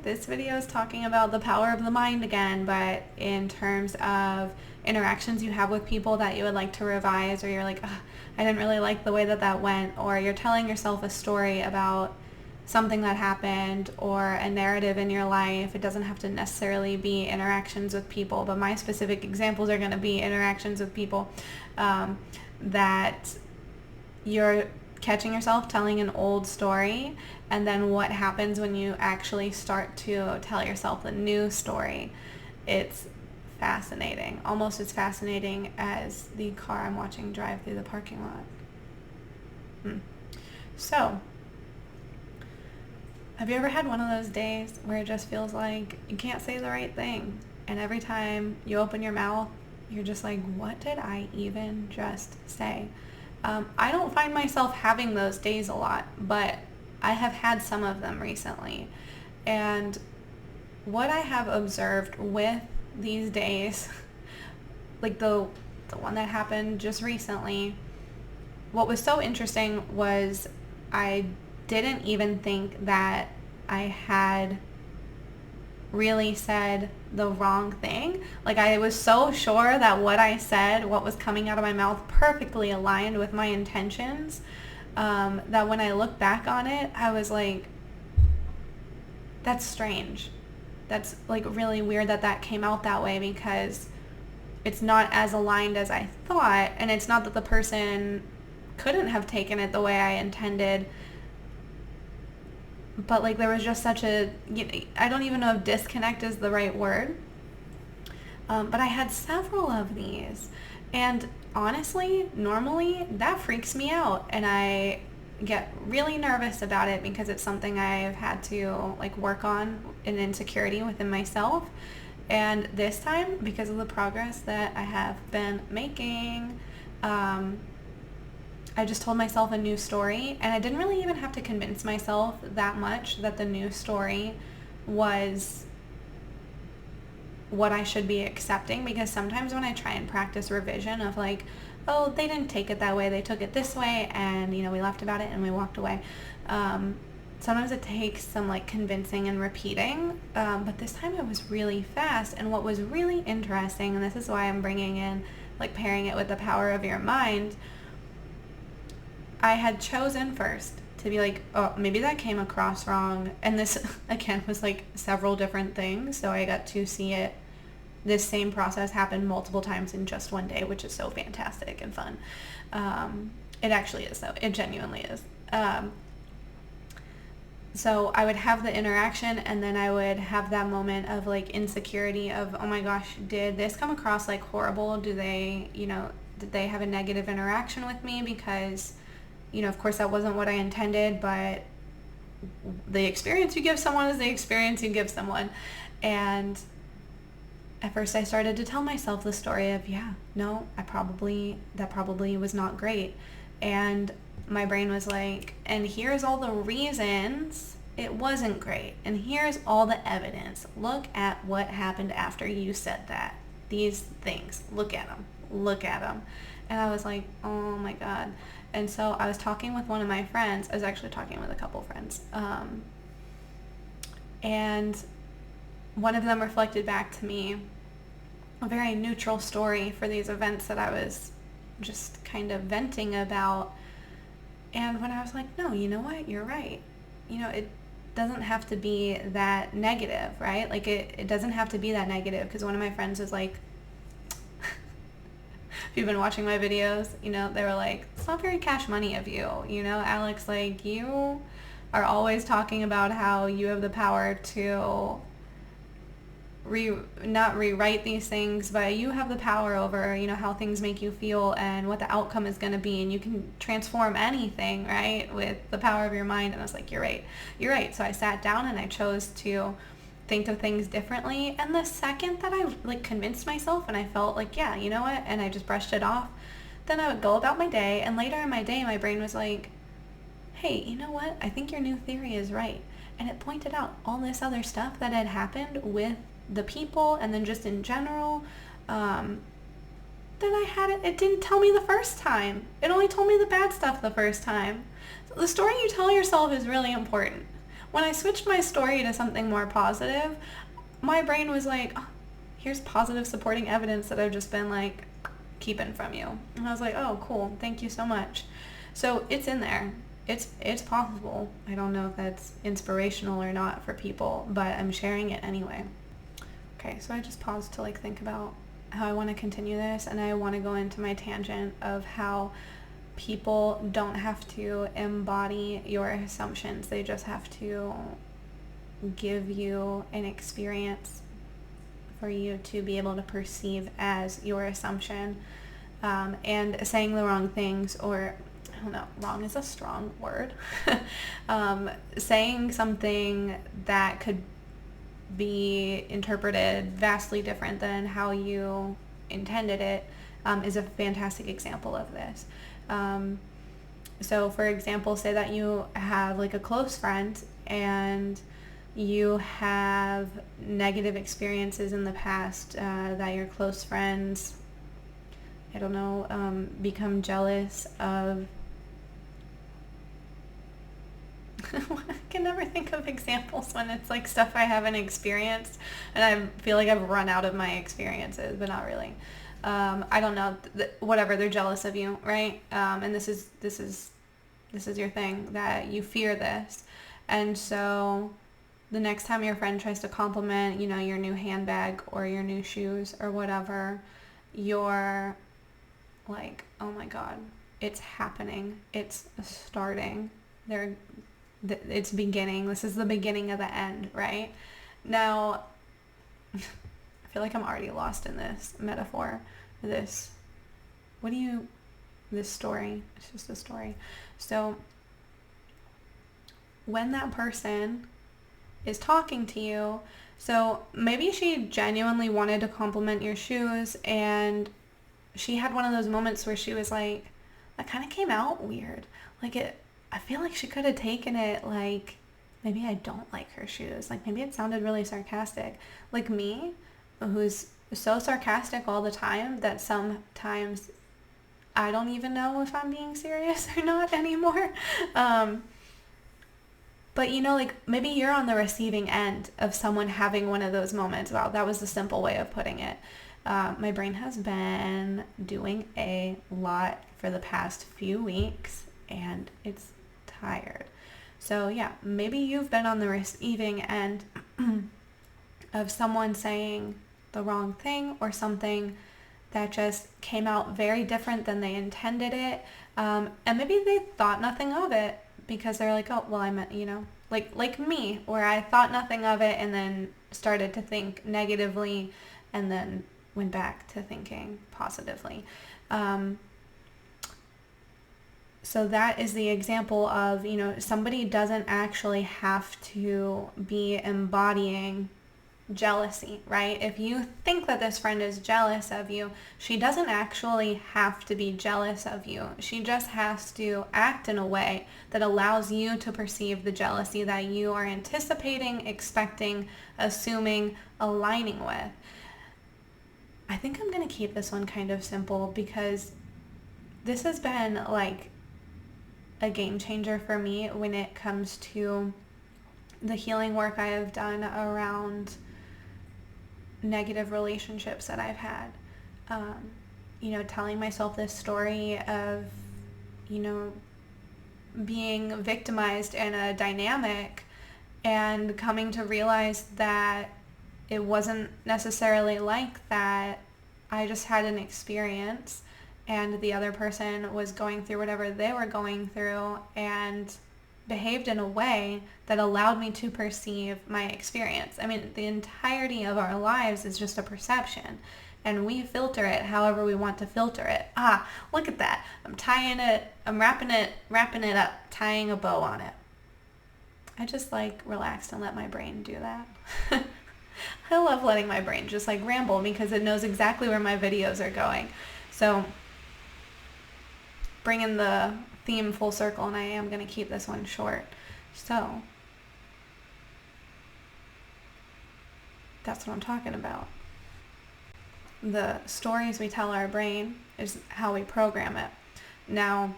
this video is talking about the power of the mind again, but in terms of interactions you have with people that you would like to revise, or you're like, I didn't really like the way that went, or you're telling yourself a story about something that happened or a narrative in your life. It doesn't have to necessarily be interactions with people, but my specific examples are going to be interactions with people that you're catching yourself telling an old story, and then what happens when you actually start to tell yourself a new story. It's fascinating, almost as fascinating as the car I'm watching drive through the parking lot. So, have you ever had one of those days where it just feels like you can't say the right thing, and every time you open your mouth, you're just like, what did I even just say? I don't find myself having those days a lot, but I have had some of them recently. And what I have observed with these days, like the one that happened just recently, what was so interesting was I didn't even think that I had really said the wrong thing. Like, I was so sure that what I said, what was coming out of my mouth, perfectly aligned with my intentions, that when I look back on it, I was like, that's strange. That's like really weird that came out that way, because it's not as aligned as I thought, and it's not that the person couldn't have taken it the way I intended, but like there was just such a, I don't even know if disconnect is the right word, but I had several of these, and honestly, normally that freaks me out, and I get really nervous about it because it's something I've had to like work on, an insecurity within myself. And this time, because of the progress that I have been making, I just told myself a new story, and I didn't really even have to convince myself that much that the new story was what I should be accepting, because sometimes when I try and practice revision of like, oh, they didn't take it that way, they took it this way, and we laughed about it and we walked away. Sometimes it takes some like convincing and repeating, but this time it was really fast. And what was really interesting, and this is why I'm bringing in like pairing it with the power of your mind, I had chosen first to be like, oh, maybe that came across wrong. And this, again, was like several different things. So I got to see this same process happen multiple times in just one day, which is so fantastic and fun. It actually is, though. It genuinely is. So I would have the interaction, and then I would have that moment of like insecurity of, oh my gosh, did this come across like horrible? Did they have a negative interaction with me? Because of course that wasn't what I intended, but the experience you give someone is the experience you give someone. And at first I started to tell myself the story of, that probably was not great. And my brain was like, and here's all the reasons it wasn't great. And here's all the evidence. Look at what happened after you said that. These things. Look at them. And I was like, oh my God. And so I was talking with one of my friends. I was actually talking with a couple friends. And one of them reflected back to me a very neutral story for these events that I was just kind of venting about. And when I was like, no, you know what? You're right. It doesn't have to be that negative, right? Like it doesn't have to be that negative, because one of my friends was like, if you've been watching my videos, they were like, it's not very cash money of you, Alex, like you are always talking about how you have the power to not rewrite these things, but you have the power over, how things make you feel and what the outcome is going to be, and you can transform anything, right, with the power of your mind. And I was like, you're right. So I sat down and I chose to think of things differently. And the second that I like convinced myself and I felt like, yeah, you know what, and I just brushed it off, then I would go about my day. And later in my day, my brain was like, hey, you know what, I think your new theory is right. And it pointed out all this other stuff that had happened with the people, and then just in general, then it didn't tell me the first time. It only told me the bad stuff the first time. So the story you tell yourself is really important. when I switched my story to something more positive, my brain was like, oh, here's positive supporting evidence that I've just been like keeping from you. And I was like, oh, cool. Thank you so much. So it's in there. It's possible. I don't know if that's inspirational or not for people, but I'm sharing it anyway. Okay, so I just paused to like think about how I want to continue this, and I want to go into my tangent of how people don't have to embody your assumptions. They just have to give you an experience for you to be able to perceive as your assumption. And saying the wrong things, or I don't know, wrong is a strong word. Saying something that could be interpreted vastly different than how you intended it is a fantastic example of this. So for example, say that you have like a close friend and you have negative experiences in the past that your close friends, I don't know, become jealous of. I can never think of examples when it's like stuff I haven't experienced, and I feel like I've run out of my experiences, but not really. I don't know, whatever, they're jealous of you, right? And this is your thing, that you fear this. And so the next time your friend tries to compliment, your new handbag or your new shoes or whatever, you're like, oh my God, it's happening. It's starting. It's beginning. This is the beginning of the end, right? Now, I feel like I'm already lost in this metaphor. This story. It's just a story. So when that person is talking to you, so maybe she genuinely wanted to compliment your shoes, and she had one of those moments where she was like, that kind of came out weird. I feel like she could have taken it like, maybe I don't like her shoes. Like maybe it sounded really sarcastic. Like me, who's so sarcastic all the time that sometimes I don't even know if I'm being serious or not anymore. But like maybe you're on the receiving end of someone having one of those moments. Wow, that was the simple way of putting it. My brain has been doing a lot for the past few weeks, and it's tired. So yeah, maybe you've been on the receiving end of someone saying the wrong thing, or something that just came out very different than they intended it. And maybe they thought nothing of it because they're like, oh, well, I meant, like me, where I thought nothing of it and then started to think negatively and then went back to thinking positively. So that is the example of, somebody doesn't actually have to be embodying jealousy, right? If you think that this friend is jealous of you, she doesn't actually have to be jealous of you. She just has to act in a way that allows you to perceive the jealousy that you are anticipating, expecting, assuming, aligning with. I think I'm going to keep this one kind of simple because this has been like a game changer for me when it comes to the healing work I have done around negative relationships that I've had. Telling myself this story of, being victimized in a dynamic and coming to realize that it wasn't necessarily like that. I just had an experience and the other person was going through whatever they were going through and behaved in a way that allowed me to perceive my experience. I mean, the entirety of our lives is just a perception, and we filter it however we want to filter it. Look at that. I'm wrapping it up, tying a bow on it. I just relaxed and let my brain do that. I love letting my brain just ramble because it knows exactly where my videos are going. So bringing the theme full circle, and I am going to keep this one short. So that's what I'm talking about. The stories we tell our brain is how we program it. Now,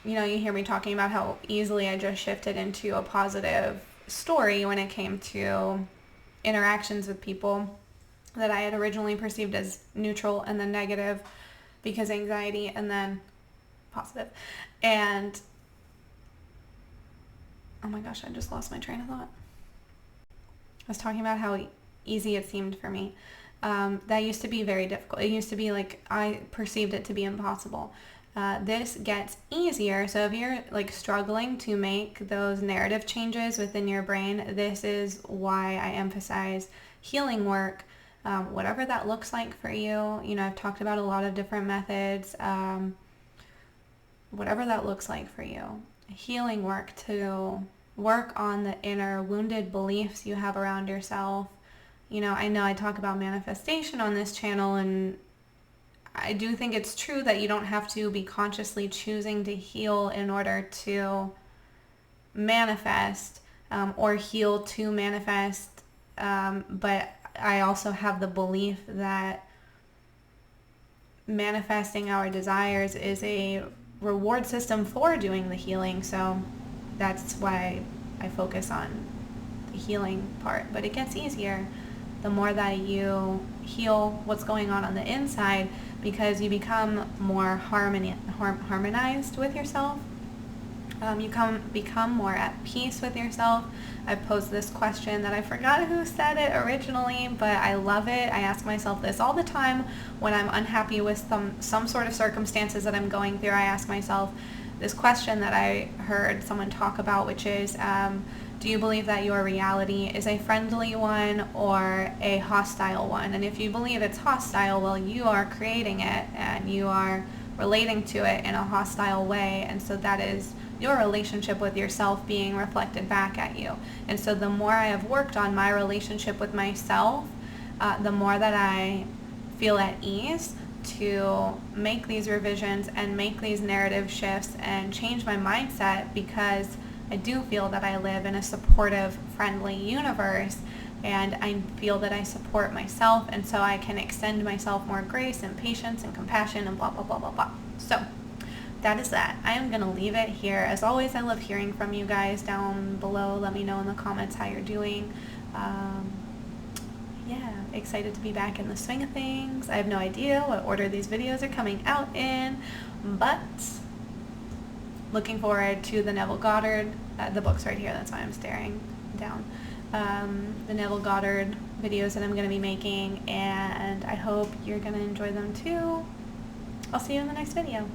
you hear me talking about how easily I just shifted into a positive story when it came to interactions with people that I had originally perceived as neutral and then negative because anxiety and then positive. And oh my gosh, I just lost my train of thought. I was talking about how easy it seemed for me. That used to be very difficult. It used to be like I perceived it to be impossible. This gets easier. So if you're like struggling to make those narrative changes within your brain, this is why I emphasize healing work, whatever that looks like for you. I've talked about a lot of different methods, whatever that looks like for you. Healing work to work on the inner wounded beliefs you have around yourself. I know I talk about manifestation on this channel, and I do think it's true that you don't have to be consciously choosing to heal in order to manifest, or heal to manifest. But I also have the belief that manifesting our desires is a reward system for doing the healing. So that's why I focus on the healing part. But it gets easier the more that you heal what's going on the inside, because you become more harmonized with yourself. You become more at peace with yourself. I posed this question that I forgot who said it originally, but I love it. I ask myself this all the time when I'm unhappy with some sort of circumstances that I'm going through. I ask myself this question that I heard someone talk about, which is, do you believe that your reality is a friendly one or a hostile one? And if you believe it's hostile, well, you are creating it and you are relating to it in a hostile way. And so that is your relationship with yourself being reflected back at you. And so the more I have worked on my relationship with myself, the more that I feel at ease to make these revisions and make these narrative shifts and change my mindset, because I do feel that I live in a supportive, friendly universe, and I feel that I support myself, and so I can extend myself more grace and patience and compassion and blah, blah, blah, blah, blah. So that is that. I am going to leave it here. As always, I love hearing from you guys down below. Let me know in the comments how you're doing. Yeah, excited to be back in the swing of things. I have no idea what order these videos are coming out in, but looking forward to the Neville Goddard, the book's right here, that's why I'm staring down, the Neville Goddard videos that I'm going to be making, and I hope you're going to enjoy them too. I'll see you in the next video.